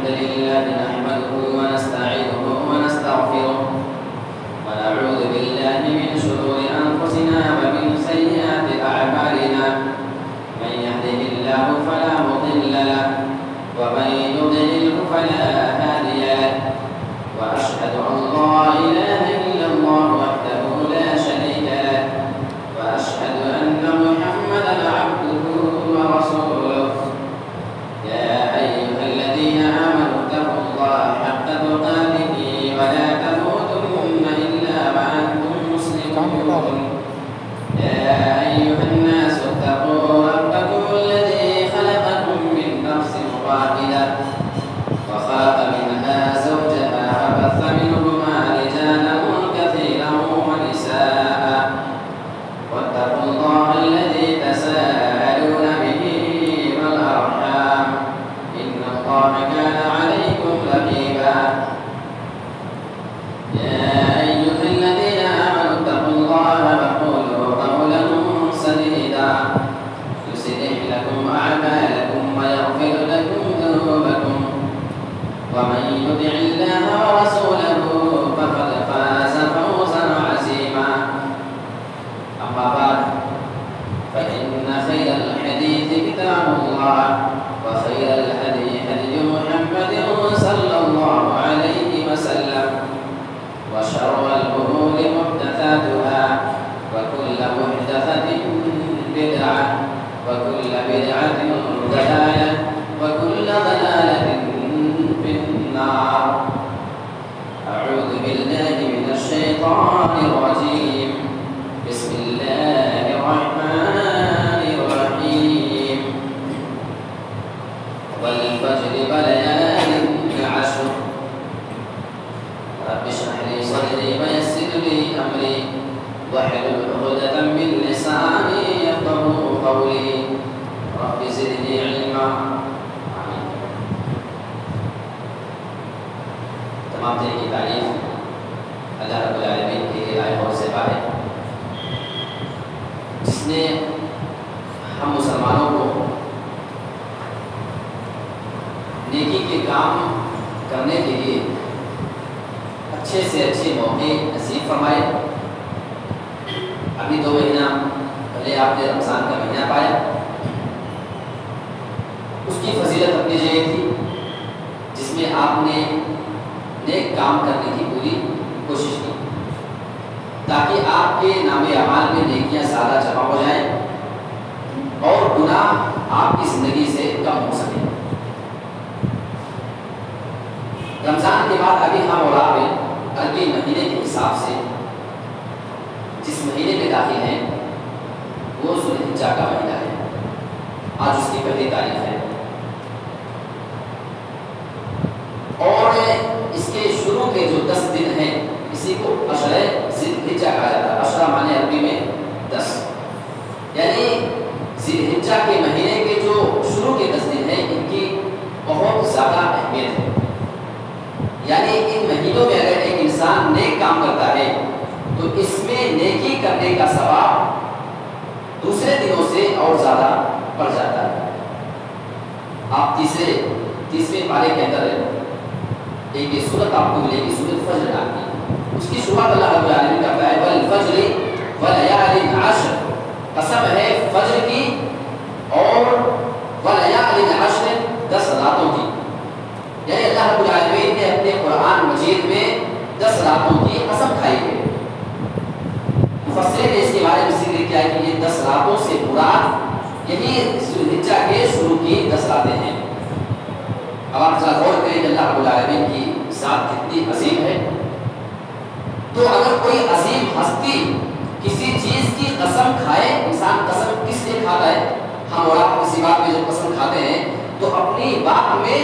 لله نحمده ونستعينه ونستغفره ونعوذ بالله من شرور أنفسنا ومن سيئات أعمالنا من يهده الله فلا مضل له ومن يضلله فلا هادي له وأشهد أن لا إله إلا الله وحده لا شريك له وأشهد أن محمدا عبده ورسوله يا أيها الذين آمنوا اتقوا الله حق تقاته ولا تموتن إلا وأنتم مسلمون يا أيها الناس اتقوا ربكم الذي خلقكم من نفس واحدة وخلق منها زوجها وبث منهما رجالا كثيرا ونساء واتقوا الله الذي تساءلون به والأرحام إن الله كان عليكم رقيبا يا أيها الذين آمنوا اتقوا الله وقولوا قولا سديدا يصلح لكم أعمالكم ويغفر لكم ذنوبكم ومن يطع الله ورسوله فقد فاز فوزا عظيما أما بعد فإن خير الحديث كتاب الله وخير الهدي هدي محمد صلى الله عليه وسلم وشر الأمور محدثاتها وكل محدثة بدعة وكل بدعة ضلالة وكل ضلالة في النار أعوذ بالله من الشيطان الرجيم بسم الله الرحمن الرحيم والفجر وليال عشر رب اشرح لي صدري ويسر لي أمري واحلل عقدة من لساني يفقهوا قولي رب زدني علما آمين. تمام دن کی تعریف اللہ رب العالمین کے آئے اور سبا ہے جس نے ہم مسلمانوں کو نیکی کے کام کرنے کے لیے اچھے سے اچھے موقع نصیب فرمائے. ابھی 2 مہینہ پہلے آپ نے رمضان کا مہینہ پایا. اس کی فضیلت اپنی جگہ تھی جس میں آپ نے نیک کام کرنے کی پوری کوشش کی تاکہ آپ کے نام اعمال میں نیکیاں زیادہ جمع ہو جائیں اور گناہ آپ کی زندگی سے کم ہو سکے. رمضان کے بعد ابھی ہم اور آپ عربی مہینے کے حساب سے جس مہینے میں داخل ہیں وہ ذوالحجہ کا مہینہ ہے. آج اس کی پہلی تاریخ ہے اور اس کے شروع کے جو 10 دن ہیں اسی کو عشرہ ذوالحجہ کہا جاتا ہے. عشرہ معنی عربی میں 10 یعنی ذوالحجہ کے مہینے کے جو شروع کے 10 دن ہیں ان کی بہت زیادہ اہمیت ہے. یعنی ان مہینوں میں اگر ایک انسان نیک کام کرتا ہے تو اس میں نیکی کرنے کا ثواب دوسرے دنوں سے اور زیادہ بڑھ جاتا ہے. آپ تیسرے پارے کے اندر ایک سورت آپ کو ملے گی, سورت فجر نام کی. اس کی شروعات اللہ رب العالمین کرتا ہے والفجر ولیال عشر, قسم ہے فجر کی اور ولیال عشر 10 راتوں کی. یعنی اللہ رب العالمین نے اپنے قرآن مجید میں 10 راتوں کی قسم کھائی ہے. مفسرین نے اس کے بارے میں ذکر کیا کہ یہ 10 راتوں سے مراد یہی ذوالحجہ کے شروع کی 10 راتیں ہیں. اب آپ ذرا غور کریں کہ اللہ رب العالمین کی ذات کتنی عظیم ہے. تو اگر کوئی عظیم ہستی کسی چیز کی قسم کھائے, انسان قسم کس لیے کھاتا ہے؟ ہم اور آپ کسی بات میں جب قسم کھاتے ہیں تو اپنی بات میں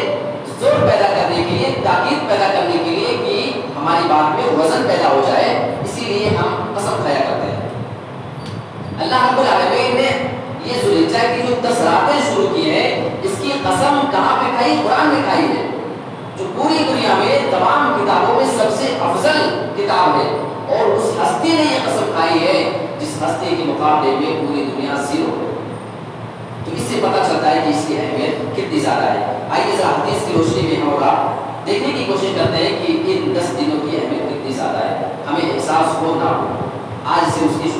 زور پیدا کرنے کے لیے, تاکید پیدا کرنے کے لیے کہ ہماری بات میں وزن پیدا ہو جائے, اسی لیے ہم قسم کھایا کرتے ہیں. اللہ رب العالمین نے یہ ذوالحجہ کی جو 10 راتیں شروع کی ہیں اس کی قسم کہاں پہ کھائی؟ قرآن میں کھائی ہے, جو پوری دنیا میں تمام کتابوں میں سب سے افضل کتاب ہے. اور اس ہستی نے یہ قسم کھائی ہے جس ہستی کے مقابلے میں پوری دنیا زیرو ہے. تو اس سے پتہ چلتا ہے کہ اس کی اہمیت کتنی زیادہ ہے. آئیے ذرا حدیث کی روشنی میں ہم اور آپ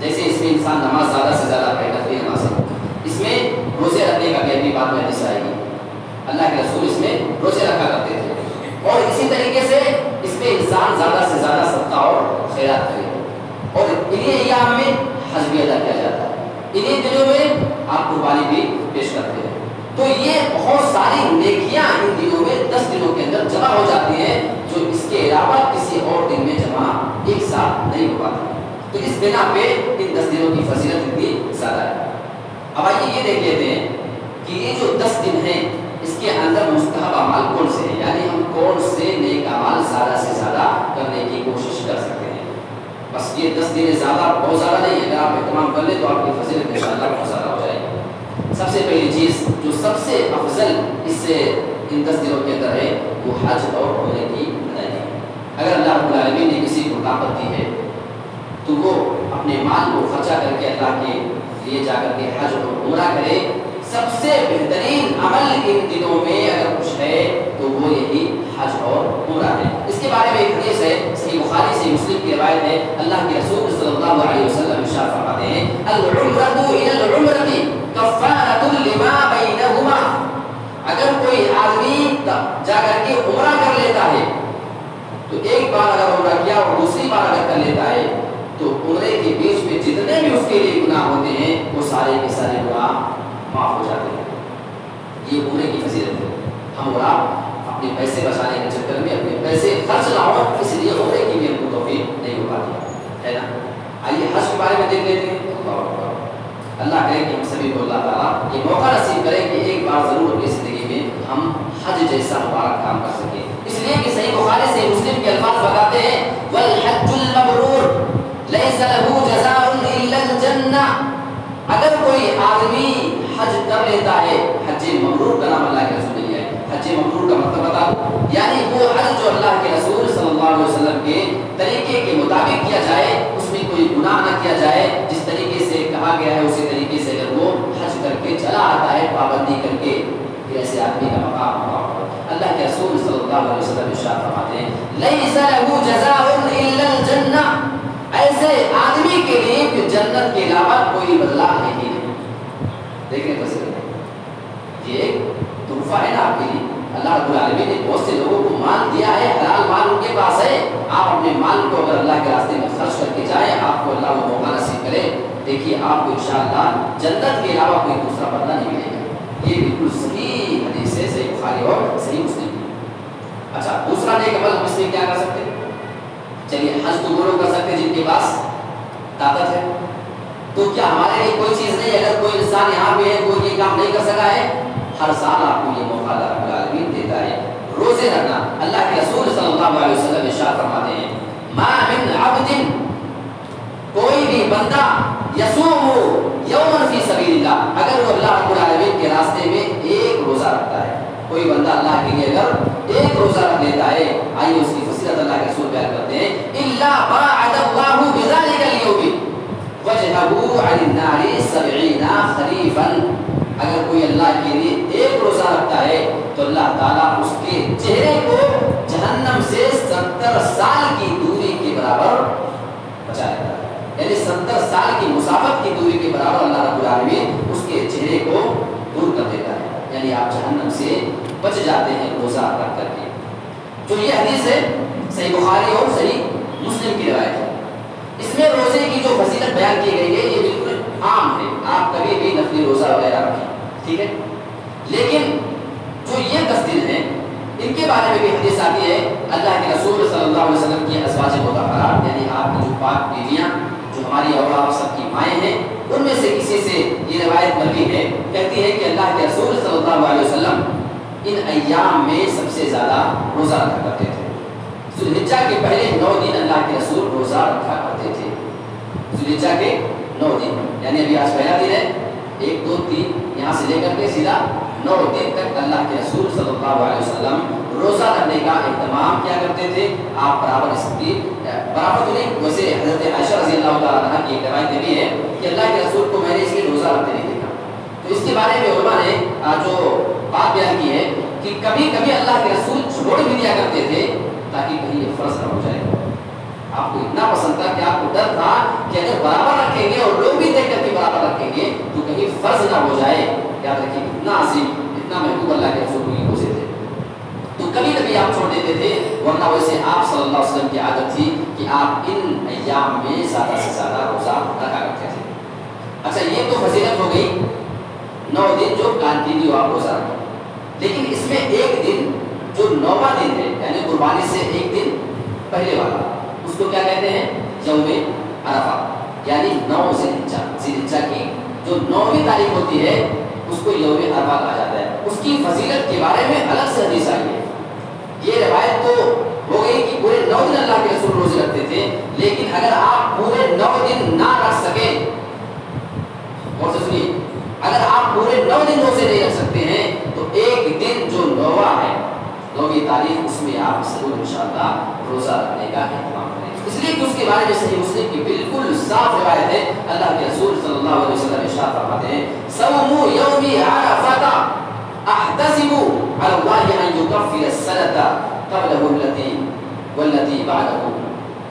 جیسے اس میں انسان نماز زیادہ سے زیادہ پڑھے گا نماز ہے، اس میں روزے رکھنے کا بھی اپنی بات میں حدیث آئے گی، اللہ کے رسول اس میں روزے رکھا کرتے تھے، اور اسی طریقے سے اس میں انسان زیادہ سے زیادہ صدقہ اور خیرات کرے، اور انہیں ایام میں حج بھی ادا کیا جاتا ہے، انہیں دنوں میں آپ قربانی بھی پیش کرتے ہیں، تو یہ بہت ساری نیکیاں ان دنوں میں 10 دنوں کے اندر جمع ہو جاتی ہیں جو اس کے علاوہ کسی اور دن میں جمع ایک ساتھ نہیں ہو پاتی، تو اس بنا پہ ان 10 دنوں کی فضیلت اتنی زیادہ ہے۔ اب آئیے یہ دیکھ لیتے ہیں کہ یہ جو 10 دن ہیں اس کے اندر مستحب اعمال کون سے ہیں، یعنی ہم کون سے نیک اعمال زیادہ سے زیادہ کرنے کی کوشش کر سکتے ہیں۔ بس یہ 10 دن زیادہ بہت زیادہ نہیں ہے، اگر آپ اہتمام کر لیں تو آپ کی فضیلت انشاءاللہ بہت زیادہ ہو جائے گی۔ سب سے پہلی چیز جو سب سے افضل اس سے ان 10 دنوں کے اندر ہے وہ حج اور عمرے کی ادائیگی ہے۔ اگر اللہ رب العالمین نے کسی کو طاقت دی ہے تو وہ اپنے مال کو خرچہ کر کے اللہ کے لیے جا کر کے حج اور عمرہ کرے۔ سب سے بہترین عمل ان دنوں میں اگر کچھ ہے تو وہ یہی حج اور عمرہ ہے۔ اس کے بارے میں ایک حدیث ہے، صحیح بخاری سے مسلم کی روایت ہے، اللہ کے رسول صلی اللہ علیہ وسلم ارشاد فرماتے ہیں العمرۃ الی العمرۃ کفارۃ لما بینہما، اگر کوئی آدمی جا کر کے عمرہ کر لیتا ہے تو ایک بار اگر عمرہ کیا اور دوسری بار اگر کر لیتا ہے تو عمرے کے بیچ میں جتنے بھی اس کے لیے گناہ ہوتے ہیں وہ سارے کے سارے گناہ معاف ہو جاتے ہیں۔ یہ عمرے کی فضیلت ہے۔ ہم اور آپ اپنے پیسے بچانے کے چکر میں اپنے پیسے خرچ نہ ہو، اس لیے عمرے کی بھی ہم کو توفیق نہیں ہو پاتی ہے نا۔ آئیے حج کے بارے میں دیکھ لیتے ہیں۔ اللہ کرے کہ ہم سبھی کو اللہ تعالیٰ یہ موقع نصیب کرے کہ ایک بار ضرور اپنی زندگی میں ہم حج جیسا مبارک کام کر سکیں، اس لیے کہ صحیح بخاری سے مسلم کے الفاظ بتاتے ہیں والحج المبرور لیس له جزاء الا الجنہ، اگر کوئی آدمی حج کر لیتا ہے، حج مبرور کا نام اللہ کے رسول نے ہے، حج مبرور کا مطلب بتا دوں، یعنی وہ حج جو اللہ کے رسول صلی اللہ علیہ وسلم کے طریقے کے مطابق کیا جائے، اس میں کوئی گناہ نہ کیا جائے، جس طریقے سے کہا گیا ہے اسی طریقے سے اگر وہ حج کر کے چلا آتا ہے پابندی کر کے، ایسے آدمی کا مقام ہوگا۔ اللہ کے رسول صلی اللہ علیہ وسلم ارشاد فرماتے ہیں لیس له جزاء الا الجنہ، ایسے آدمی کے لیے کہ جنت کے علاوہ کوئی بدلہ نہیں ہے۔ دیکھیں فضیلت، یہ ایک تحفہ ہے نا آپ کے لیے، اللہ رب العالمین نے بہت سے لوگوں کو مال دیا ہے، حلال مال ان کے پاس ہے، آپ اپنے مال کو اگر اللہ کے راستے میں خرچ کر کے جائیں، آپ کو اللہ وہ موقع نصیب کرے، دیکھیے آپ کو انشاءاللہ جنت کے علاوہ کوئی دوسرا بدلہ نہیں ملے گا۔ یہ بالکل صحیح حدیث ہے، صحیح بخاری اور صحیح مسلم۔ اچھا دوسرا نیک عمل ہم اس میں کیا کر سکتے ہیں؟ چلیے حج تو وہ لوگ کر سکتے ہیں جن کے پاس طاقت ہے، تو کیا ہمارے لیے کوئی چیز نہیں؟ اگر کوئی انسان یہاں پہ ہے کوئی یہ کام نہیں کر سکا ہے، ہر سال آپ کو یہ موقع اللہ رب العالمین دیتا ہے، روزے رکھنا۔ اللہ کے رسول صلی اللہ علیہ وسلم ارشاد فرماتے ہیں ما من عبد، کوئی بھی بندہ یصوم یوما فی سبیل اللہ، اگر وہ اللہ رب العالمین کے راستے میں ایک روزہ رکھتا ہے، کوئی بندہ اللہ کے لیے اگر ایک روزہ رکھ لیتا ہے، آئیے اس کی فضیلت اللہ کے رسول بیان کرتے ہیں الا باعد اللہ بذلک اليوم وجهه عن النار 70 خریفا، اگر کوئی اللہ کے لیے ایک روزہ رکھتا ہے تو اللہ تعالیٰ اس کے چہرے کو جہنم سے 70 سال کی دوری کے برابر بچا لیتا ہے، یعنی 70 سال کی مسافت کی دوری کے برابر اللہ رب العالمین اس کے چہرے کو دور کر دیتا ہے، یعنی آپ جہنم سے بچ جاتے ہیں روزہ رکھ کر کے۔ جو یہ حدیث ہے صحیح بخاری اور صحیح مسلم کی روایت ہے، اس میں روزے کی جو فضیلت بیان کی گئی ہے یہ بالکل عام ہے، آپ کبھی بھی نفلی روزہ وغیرہ رکھیں، ٹھیک ہے، لیکن جو یہ 10 دن ہیں ان کے بارے میں بھی حدیث آتی ہے، اللہ کے رسول صلی اللہ علیہ وسلم کی ازواج مطہرات یعنی آپ کی جو پاک بیویاں جو ہماری اور آپ سب کی مائیں ہیں، ان میں سے کسی سے یہ روایت مروی ہے، کہتی ہے کہ اللہ کے رسول صلی اللہ علیہ وسلم ان ایام میں سب سے زیادہ روزہ رکھا کرتے تھے۔ ذوالحجہ کے پہلے 9 دن اللہ کے رسول روزہ رکھا کرتے تھے، ذوالحجہ کے 9 دن، یعنی ابھی آج پہلا دن ہے، 1 2 3 یہاں سے لے کر کے سیدھا 9 دن تک اللہ کے رسول صلی اللہ علیہ وسلم روزہ رکھنے کا اہتمام کیا کرتے تھے۔ آپ برابر اس کی برابر نہیں، ویسے حضرت عائشہ رضی اللہ تعالیٰ عنہ کی ایک روایت بھی ہے کہ اللہ کے رسول کو میں نے اس لیے روزہ رکھتے نہیں دیکھا، تو اس کے بارے میں علماء نے جو بات بیان کی ہے کہ کبھی کبھی اللہ کے رسول چھوڑ بھی دیا کرتے تھے تاکہ کہیں یہ فرض نہ ہو جائے۔ آپ کو اتنا پسند تھا کہ آپ کو ڈر تھا کہ اگر برابر رکھیں گے اور لوگ بھی دیکھ کر کے برابر رکھیں گے تو کہیں فرض نہ ہو جائے. یاد رکھیے اتنا عظیم اتنا محبوب اللہ کے رسول کی روزے تھے. تو کبھی کبھی آپ چھوڑ دیتے تھے, ورنہ ویسے آپ صلی اللہ علیہ وسلم کی عادت تھی کہ آپ ان ایام میں زیادہ سے زیادہ روزہ رکھا کرتے تھے. اچھا یہ تو فضیلت ہو گئی 9 دن جو کنٹینیو آپ روزہ رکھیں. لیکن اس میں ایک دن جو 9واں دن ہے یعنی قربانی سے ایک دن پہلے والا, اس کو کیا کہتے ہیں؟ یوم عرفہ, یعنی 9 ذی الحجہ کی جو 9ویں تاریخ ہوتی ہے اس کو یوم عرفہ کہا جاتا ہے. اس کی فضیلت کے بارے میں الگ سے حدیث آئی ہے. یہ روایت تو ہو گئی کہ پورے 9 دن اللہ کے رسول روزے رکھتے تھے, لیکن اگر آپ پورے 9 دن نہ رکھ سکے, اور سنیے, اگر آپ پورے 9 دن روزے نہیں رکھ سکتے ہیں تو ایک دن جو 9واں ہے 9ویں تاریخ اس میں آپ ضرور انشاءاللہ روزہ رکھنے کا اہتمام کریں. اس لیے کہ اس کے بارے میں صحیح مسلم کی بالکل صاف روایت ہے. اللہ کے رسول صلی اللہ علیہ وسلم ارشاد فرماتے ہیں صوموا یوم عرفہ احتسب علی اللہ ان یکفر السنۃ قبلہ والتي بعدہ.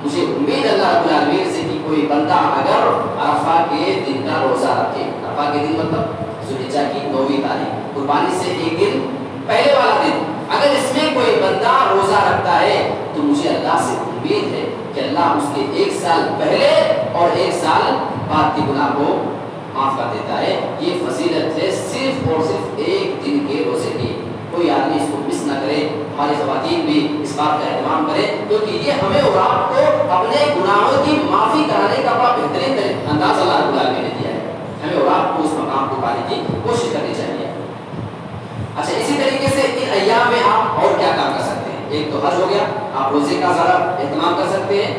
مجھے امید اللہ رب العالمین سے کہ کوئی بندہ اگر عرفہ کے دن کا روزہ رکھے, عرفہ کے دن مطلب ذی الحجہ کی 9ویں تاریخ قربانی سے ایک دن پہلے والا دن, اگر اس میں کوئی بندہ روزہ رکھتا ہے تو مجھے اللہ سے امید ہے کہ اللہ اس کے 1 سال پہلے اور 1 سال بعد کے گناہ کو معاف کر دیتا ہے. یہ فضیلت ہے صرف اور صرف ایک دن کے روزے کی. کوئی آدمی اس کو مس نہ کرے, ہماری خواتین بھی اس بات کا اہتمام کرے, کیونکہ یہ ہمیں اور آپ کو اپنے گناہوں کی معافی کرانے کا بڑا بہترین انداز اللہ رب العالمین نے دیا ہے. ہمیں اور آپ کو اس مقام کو پانے کی کوشش کرنی چاہیے. اچھا اسی طریقے سے ان ایام میں آپ اور کیا کام کر سکتے ہیں؟ ایک تو حج ہو گیا, آپ روزے کا ذرا اہتمام کر سکتے ہیں.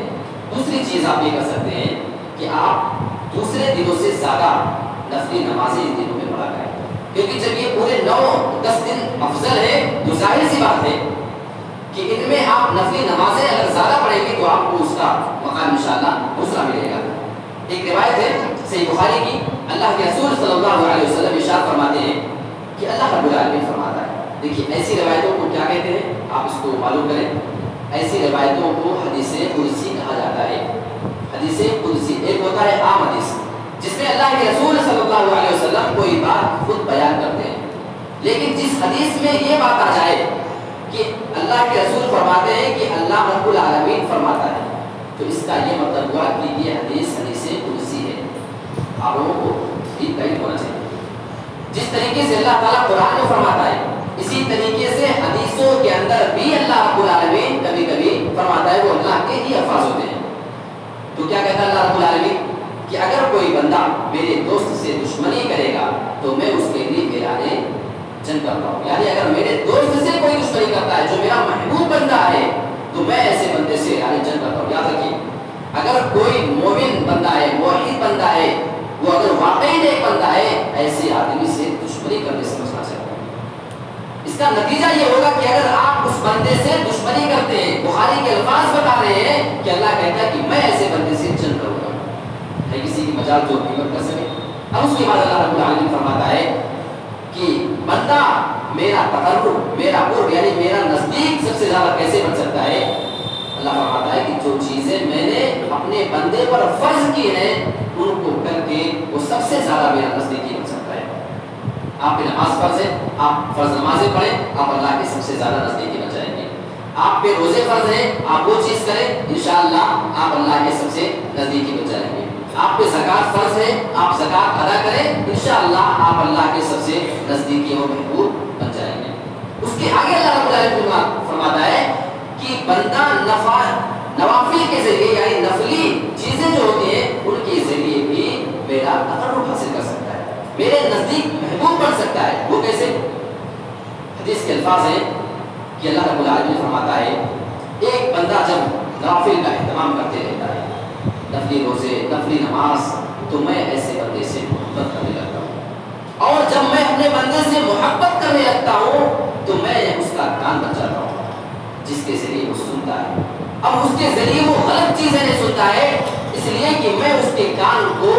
دوسری چیز آپ یہ کر سکتے ہیں کہ آپ دوسرے دنوں سے زیادہ نفلی نمازیں ان دنوں میں پڑھا کریں, کیونکہ جب یہ پورے 9-10 دن افضل ہے تو ظاہر سی بات ہے کہ ان میں آپ نفلی نمازیں اگر زیادہ پڑھیں گے تو آپ کو اس کا مقام انشاءاللہ دوسرا ملے گا. ایک روایت ہے صحیح بخاری کی, اللہ کے رسول صلی اللہ علیہ وسلم ارشاد فرماتے ہیں کہ اللہ رب العالمین فرماتا ہے, دیکھیے ایسی روایتوں کو کیا کہتے ہیں آپ اس کو معلوم کریں. ایسی روایتوں کو حدیث قدسی کہا جاتا ہے. حدیث قدسی ایک ہوتا ہے عام حدیث جس میں اللہ کے رسول صلی اللہ علیہ وسلم کوئی بات خود بیان کرتے ہیں, لیکن جس حدیث میں یہ بات آ جائے کہ اللہ کے رسول فرماتے ہیں کہ اللہ رب العالمین فرماتا ہے, تو اس کا یہ مطلب ہوا کہ یہ حدیث قدسی ہے. آپ لوگوں کو ٹھیک نہیں ہونا چاہیے. جس طریقے سے اللہ تعالیٰ قرآن میں فرماتا ہے اسی طریقے سے حدیثوں کے اندر بھی اللہ رب العالمین کبھی کبھی فرماتا ہے, وہ اللہ کے ہی الفاظ ہوتے ہیں. تو کیا کہتا ہے اللہ رب العالمین کہ اگر کوئی بندہ میرے دوست سے دشمنی کرے گا تو میں اس کے لیے اعلان جنگ کرتا ہوں. یعنی اگر میرے دوست سے کوئی دشمنی کرتا ہے جو میرا محبوب بندہ ہے تو میں ایسے بندے سے اعلان جنگ کرتا ہوں. یاد رکھیے اگر کوئی مومن بندہ ہے, موحد بندہ ہے, وہ اگر واقعی نیک بندہ ہے, ایسے آدمی سے دشمنی کرنے سے بچنا چاہیے. اس کا نتیجہ یہ ہوگا کہ اگر آپ اس بندے سے دشمنی کرتے ہیں, بخاری کے الفاظ بتا رہے ہیں کہ اللہ کہتا ہے کہ میں ایسے بندے سے جنگ کروں گا, ہے کسی کی مجال جو قیمت کر سکے. اب اس کے بعد اللہ رب العالمین فرماتا ہے کہ بندہ میرا تقرب, میرا قرب یعنی میرا نزدیک سب سے زیادہ کیسے بن سکتا ہے؟ اللہ فرماتا ہے کہ جو چیزیں میں نے اپنے بندے پر فرض کی ہیں ان کو کر کے وہ سب سے زیادہ میرا نزدیکی بن سکتا ہے. آپ پہ نماز فرض ہے, آپ فرض نمازیں پڑھیں, آپ اللہ کے سب سے زیادہ نزدیکی بن جائیں گے. آپ پہ روزے فرض ہیں, آپ وہ چیز کریں, انشاءاللہ آپ اللہ کے سب سے نزدیکی بن جائیں گے. آپ پہ زکوٰۃ فرض ہے, آپ زکوٰۃ ادا کریں, انشاءاللہ آپ اللہ کے سب سے نزدیکی و محبوب بن جائیں گے. اس کے آگے اللہ رب العالمین فرماتا ہے کہ بندہ نوافل کے ذریعے یعنی نفلی چیزیں جو ہوتی ہیں ان کے ذریعے بھی میرا تقرب حاصل کر سکتا ہے, میرے نزدیک محبوب بن سکتا ہے. وہ کیسے؟ حدیث کے الفاظ ہیں کہ اللہ رب العالمین فرماتا ہے ایک بندہ جب نوافل کا اہتمام کرتے رہتا ہے, نفلی روزے, نفلی نماز, تو میں ایسے بندے سے محبت کرنے لگتا ہوں. اور جب میں اپنے بندے سے محبت کرنے لگتا ہوں تو میں اس کا کان بن جاتا ہوں جس کے ذریعے وہ سنتا ہے. اب اس کے ذریعے وہ غلط چیزیں نہیں سنتا ہے, اس لیے کہ میں اس کے کان کو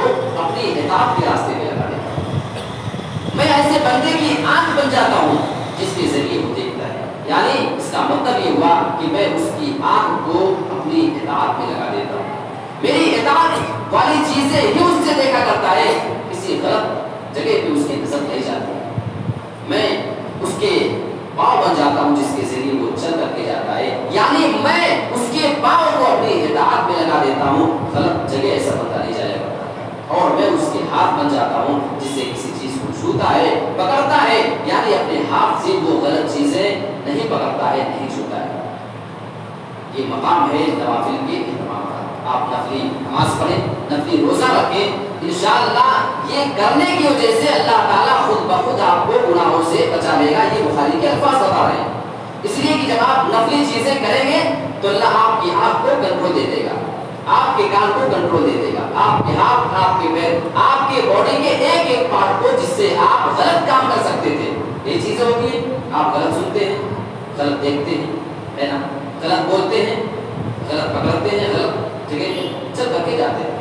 اپنی اطاعت کے راستے میں لگا دیتا ہوں. میں ایسے بندے کی آنکھ بن جاتا ہوں جس کے ذریعے وہ دیکھتا ہے. یعنی اس کا مطلب یہ ہوا کہ میں اس کی آنکھ کو اپنی اطاعت میں لگا دیتا ہوں. میری اطاعت والی چیزیں ہی اس سے دیکھا کرتا ہے، کسی غلط جگہ پہ اس کی نظر نہیں جاتی ہے. میں اس کے پاؤں بن جاتا ہوں جس کے ذریعے وہ چل کر کے جاتا ہے، یعنی میں اس کے پاؤں کو اپنی اطاعت میں لگا دیتا ہوں، غلط جگہ ایسا بندہ نہیں جائے گا. اور میں اس کے ہاتھ بن جاتا ہوں جس سے کسی چیز کو چھوتا ہے، پکڑتا ہے، یعنی اپنے ہاتھ سے وہ غلط چیزیں نہیں پکڑتا ہے، نہیں چھوتا ہے. یہ مقام ہے نوافل کے اہتمام کا. آپ نفلی نماز پڑھیں، نفلی روزہ رکھیں، انشاءاللہ یہ کرنے کی وجہ سے اللہ تعالیٰ خود بخود آپ کو گناہوں سے بچا لے گا. یہ بخاری کے الفاظ بتا رہے ہیں. اس لیے کہ جب آپ نفلی چیزیں کریں گے تو اللہ آپ کی آنکھ کو کنٹرول دے دے گا، آپ کے کان کو کنٹرول دے دے گا، آپ کے ہاتھ، آپ کے پیر، آپ کے باڈی کے ایک ایک پارٹ کو، جس سے آپ غلط کام کر سکتے تھے. یہ چیزیں ہوتی ہیں، آپ غلط سنتے ہیں، غلط دیکھتے ہیں، ہے نا، غلط بولتے ہیں، غلط پکڑتے ہیں، غلط جگہ چل کر کے جاتے ہیں.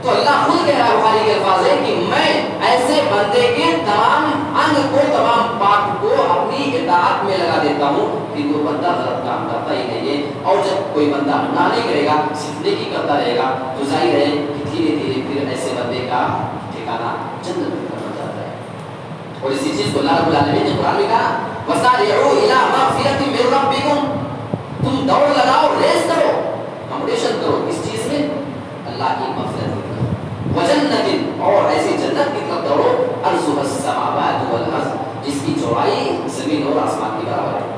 تو اللہ خود کہہ رہا ہے، بخاری کے الفاظ ہے کہ میں ایسے بندے کے تمام انگ کو، تمام پارٹ کو اپنی اطاعت میں لگا دیتا ہوں کہ وہ بندہ غلط کام کرتا ہی نہیں ہے. اور جب کوئی بندہ گناہ نہیں کرے گا، صرف نیکی کرتا رہے گا، تو ظاہر ہے کہ دھیرے دھیرے پھر ایسے بندے کا ٹھکانہ جنت میں بن جاتا ہے. اور اسی چیز کو اللہ رب العالمین نے قرآن میں کہا، وَسَارِعُوا إِلَىٰ مَغْفِرَةٍ مِّن رَّبِّكُمْ، تم دوڑ لگاؤ، ریس کرو، کمپٹیشن کرو اس چیز میں اللہ کی مغفرت کی طرف، وَجَنَّةٍ، اور ایسی جنت کی طرف دوڑو، عَرْضُهَا السَّمَاوَاتُ وَالْأَرْضُ، جس کی چوڑائی زمین اور آسمان کی برابر ہے.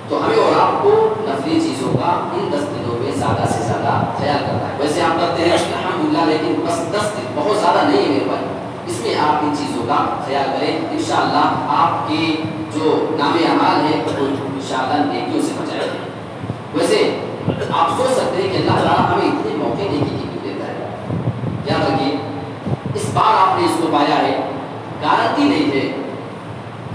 تو ہمیں اور آپ کو نفلی چیزوں کا ان 10 دنوں میں زیادہ سے زیادہ خیال کرنا ہے. ویسے آپ کرتے ہیں الحمدللہ، لیکن بس 10 دن بہت زیادہ نہیں ہے میرے بھائی. اس میں آپ ان چیزوں کا خیال کریں، انشاءاللہ آپ کی جو نام اعمال ہے وہ انشاءاللہ نیکیوں سے بچائے. ویسے آپ سوچ سکتے ہیں کہ اللہ تعالیٰ ہمیں اتنے موقع نیکی کی کیوں دیتا ہے. یاد رکھیے، اس بار آپ نے اس کو پایا ہے، گارنٹی نہیں ہے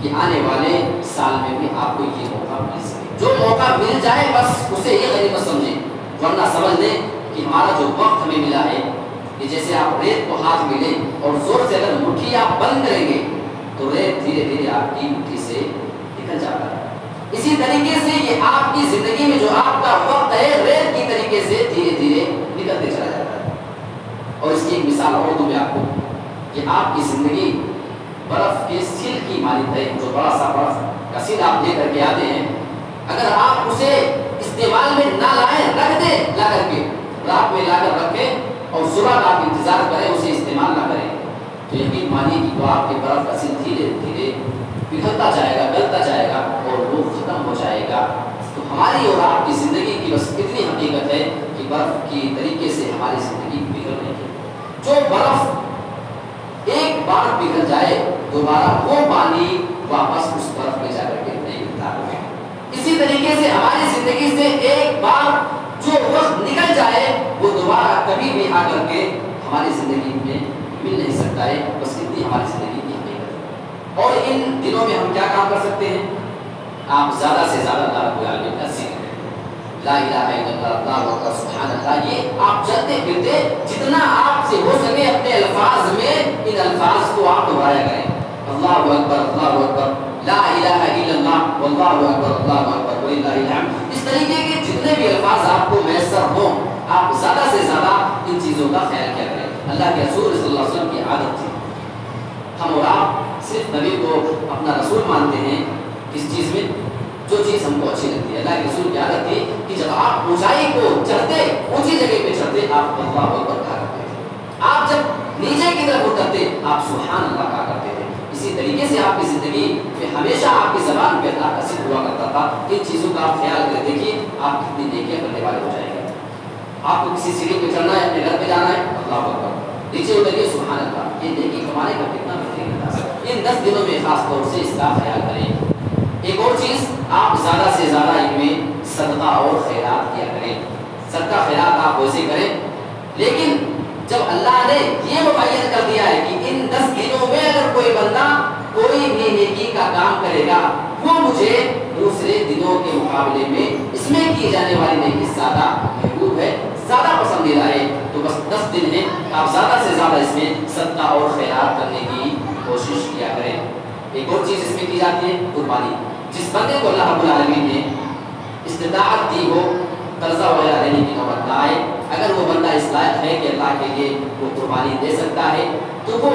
کہ آنے والے سال میں بھی آپ کو یہ موقع مل سکے. جو موقع مل جائے بس اسے یہ غنیمت سمجھیں، ورنہ سمجھ لیں کہ ہمارا جو وقت ہمیں ملا ہے، کہ جیسے آپ ریت کو ہاتھ میں لیں اور زور سے اگر مٹھی آپ بند کریں گے تو ریت دھیرے دھیرے آپ کی مٹھی سے نکل جاتا ہے. اسی طریقے سے یہ آپ کی زندگی میں جو آپ کا وقت ہے، ریت کی طریقے سے دھیرے دھیرے نکلتے چلا جاتا ہے. اور اس کی ایک مثال اور دوں میں آپ کو، کہ آپ کی زندگی برف کے سیل کی مانند ہے. جو بڑا سا برف کا سیل آپ لے کر کے آتے ہیں، اگر آپ اسے استعمال میں نہ لائیں، رکھ دیں لا کر کے، رات میں لا کر رکھیں اور صبح کا آپ انتظار کریں، اسے استعمال نہ کریں، تو یقین مانیے کہ وہ آپ کے برف کا سیل دھیرے دھیرے پگھلتا جائے گا، گلتا جائے گا اور وہ ختم ہو جائے گا. تو ہماری اور آپ کی زندگی کی بس اتنی حقیقت ہے کہ برف کی طریقے سے ہماری زندگی پگھل رہی ہے. جو برف ایک بار پگھل جائے، دوبارہ وہ پانی واپس اس برف میں جا کر کے نہیں ملتا. اسی طریقے سے ہماری زندگی سے ایک بار جو وقت نکل جائے وہ دوبارہ کبھی بھی آ کر کے ہماری زندگی میں مل نہیں سکتا ہے. بس اتنی ہماری زندگی کی حقیقت ہے. اور ان دنوں میں ہم کیا کام کر سکتے ہیں؟ آپ زیادہ سے زیادہ اللہ رب العالمین کا ذکر کریں، لا الہ الا اللہ، اللہ اکبر، سبحان اللہ. یہ آپ چلتے پھرتے جتنا آپ سے ہو سکے اپنے الفاظ میں ان الفاظ کو آپ دہرایا کریں. اللہ اکبر، اللہ اکبر، لا الہ الا اللہ، واللہ اکبر، اللہ اکبر، وللہ الحمد. اس طریقے کے جتنے بھی الفاظ آپ کو میسر ہوں، آپ زیادہ سے زیادہ ان چیزوں کا خیال کیا کریں. اللہ کے رسول صلی اللہ علیہ وسلم کی عادت تھی. ہم اور آپ صرف نبی کو اپنا رسول مانتے ہیں کس چیز میں؟ جو چیز ہم کو اچھی لگتی ہے. اللہ کے رسول کی عادت تھی کہ جب آپ اونچائی کو چڑھتے، اونچی جگہ پہ چڑھتے، آپ اللہ اکبر کہا کرتے تھے. آپ جب نیچے کی طرف اترتے، آپ سبحان اللہ کہا کرتے تھے. اسی طریقے سے آپ کی زندگی میں ہمیشہ آپ کی زبان پہ اللہ کا ذکر ہوا کرتا تھا. ان چیزوں کا آپ خیال کریں، دیکھیے آپ کتنی نیکیاں کرنے والے ہو جائیں گے. آپ کو کسی سیڑھی پہ چڑھنا ہے، اپنے گھر پہ جانا ہے، اللہ اکبر، نیچے اتریے، سبحان اللہ. یہ نیکی کمانے کا کتنا بہترین انداز ہے. ان 10 دنوں میں خاص طور سے اس کا خیال کریں. ایک اور چیز، آپ زیادہ سے زیادہ ان میں صدقہ اور خیرات کیا کریں. صدقہ خیرات آپ ویسے کریں، لیکن جب اللہ نے یہ متعین کر دیا ہے کہ ان 10 دنوں میں اگر کوئی بندہ کوئی بھی نیکی کا کام کرے گا، وہ مجھے دوسرے دنوں کے مقابلے میں اس میں کی جانے والی نیکی زیادہ محبوب ہے، زیادہ پسندیدہ ہے. تو بس 10 دن ہیں، آپ زیادہ سے زیادہ اس میں صدقہ اور خیرات کرنے کی کوشش کیا کریں. ایک اور چیز اس میں کی جاتی ہے، قربانی. جس بندے کو اللہ رب العالمین نے استطاعت دی ہو، قرضہ وغیرہ لینے کی نوبت نہ آئے. اگر وہ بندہ اس لائق ہے کہ اللہ کے لیے وہ قربانی دے سکتا ہے تو وہ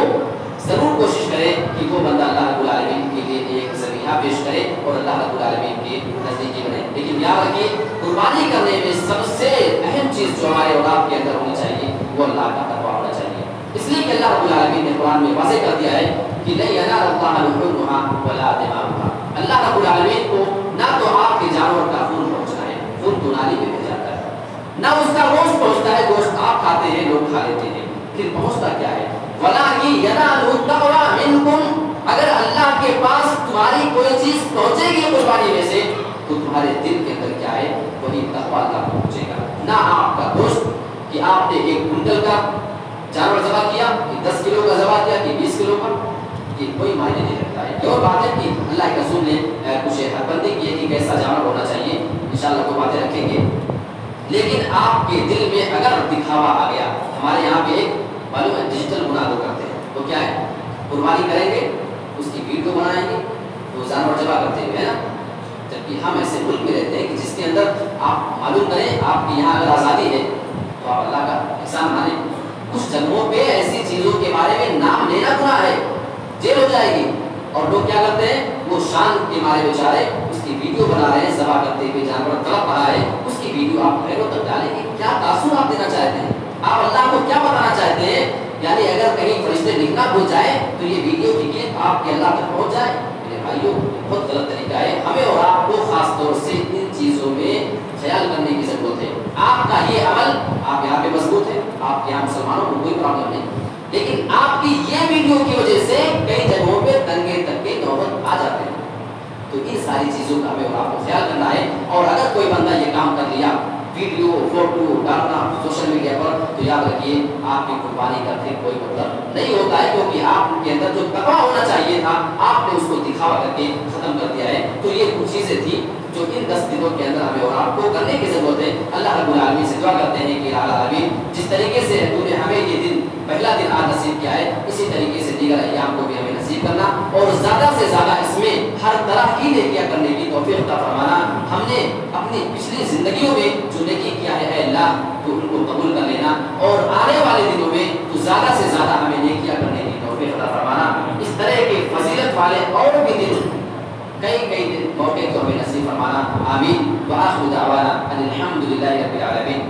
ضرور کوشش کرے کہ وہ بندہ اللہ رب العالمین کے لیے ایک ذبیحہ پیش کرے اور اللہ رب العالمین کے نزدیکی بنے. لیکن یاد رکھیے قربانی کرنے میں سب سے اہم چیز جو ہمارے اولاد کے اندر ہونی چاہیے وہ اللہ کا تقویٰ ہونا چاہیے. اس لیے کہ اللہ رب العالمین نے قرآن میں واضح کر دیا ہے کہ لن ینال اللہ لحومها ولا دماؤها. اللہ رب العالمین کو نہ تو آپ کے جانور کا خون پہنچنا ہے، خون تو نالی میں بہ جاتا ہے، نہ اس کا گوشت پہنچتا ہے، گوشت آپ کھاتے ہیں، لوگ کھا لیتے ہیں، پھر پہنچتا کیا ہے؟ وَلَٰكِن يَنَالُهُ التَّقْوَىٰ مِنكُمْ. اگر اللہ کے پاس تمہاری کوئی چیز پہنچے گی قربانی میں سے تو تمہارے دل کے اندر کیا ہے؟ وہی تقویٰ اللہ کو پہنچے گا، نہ آپ کا گوشت کہ آپ نے 1 کنٹل کا جانور ذبح کیا کہ 10 کلو کا ذبح کیا کہ 20 کلو کا، یہ کوئی معنی نہیں رکھتا ہے. یہ اور بات ہے کہ اللہ کے رسول نے کچھ حد بندی کی ہے کہ کیسا جانور ہونا چاہیے، انشاءاللہ وہ باتیں رکھیں گے. لیکن آپ کے دل میں اگر دکھاوا آ گیا، ہمارے یہاں پہ ایک معلوم ہے ڈیجیٹل گناہ لوگ کرتے ہیں، وہ کیا ہے؟ قربانی کریں گے، اس کی ویڈیو بنائیں گے، وہ جانور ذبح کرتے ہوئے ہے نا. جبکہ ہم ایسے ملک میں رہتے ہیں کہ جس کے اندر آپ معلوم کریں آپ کے یہاں اگر آزادی ہے تو آپ اللہ کا احسان مانیں. کچھ جگہوں پہ ایسی چیزوں کے بارے میں نام لینا گناہ ہے، جیل ہو جائے گی. اور لوگ کیا کرتے ہیں؟ وہ شان کے مارے بیچارے اس کی ویڈیو بنا رہے ہیں، ذبح کرتے ہوئے جانور تڑپ رہا ہے، اس کی ویڈیو آپ غیروں تک ڈالیں گے. کیا تاثر آپ دینا چاہتے ہیں؟ آپ اللہ کو کیا بتانا چاہتے ہیں؟ یعنی اگر کہیں فرشتے لکھنا بھول جائیں تو یہ ویڈیو کی کلپ آپ کے اللہ تک پہنچ جائے. میرے بھائیوں بہت غلط طریقہ ہے. ہمیں اور آپ کو خاص طور سے ان چیزوں میں خیال کرنے کی ضرورت ہے. آپ کا یہ عمل آپ یہاں پہ مضبوط ہے، آپ کے یہاں مسلمانوں کو کوئی پرابلم نہیں، لیکن آپ کی یہ ویڈیو کی وجہ سے کئی جگہوں پہ دنگے تک کے نوبت آ جاتے ہیں. تو ان ساری چیزوں کا ہمیں اور آپ کو خیال کرنا ہے. اور اگر کوئی بندہ یہ کام کر لیا، ویڈیو فوٹو ڈالنا سوشل میڈیا پر، تو یاد رکھیے آپ کی قربانی کا پھر کوئی مطلب نہیں ہوتا ہے، کیونکہ آپ کے اندر جو تقویٰ ہونا چاہیے تھا آپ نے اس کو دکھاوا کر کے ختم کر دیا ہے. تو یہ کچھ چیزیں تھی جو ان 10 دنوں کے اندر ہمیں اور آپ کو کرنے کی ضرورت ہے. اللہ رب العالمین سے دعا کرتے ہیں کہ العالمین جس طریقے سے تو نے ہمیں یہ دن پہلا دن آج نصیب کیا ہے، اسی طریقے سے دیگر ایام کو بھی ہمیں نصیب کرنا اور زیادہ سے زیادہ اس میں ہر طرح کی نیکیاں کرنے کی توفیق عطا فرمانا. ہم نے اپنی پچھلی زندگیوں میں جو نیکی کیا ہے اے اللہ تو ان کو قبول کر لینا اور آنے والے دنوں میں تو زیادہ سے زیادہ ہمیں نیکیاں کرنے کی توفیق عطا فرمانا. اس طرح کے فضیلت والے اور بھی دن کئی موقع کو ہمیں نصیب فرمانا. آمین. وآخر دعوانا ان الحمد للہ رب العالمین.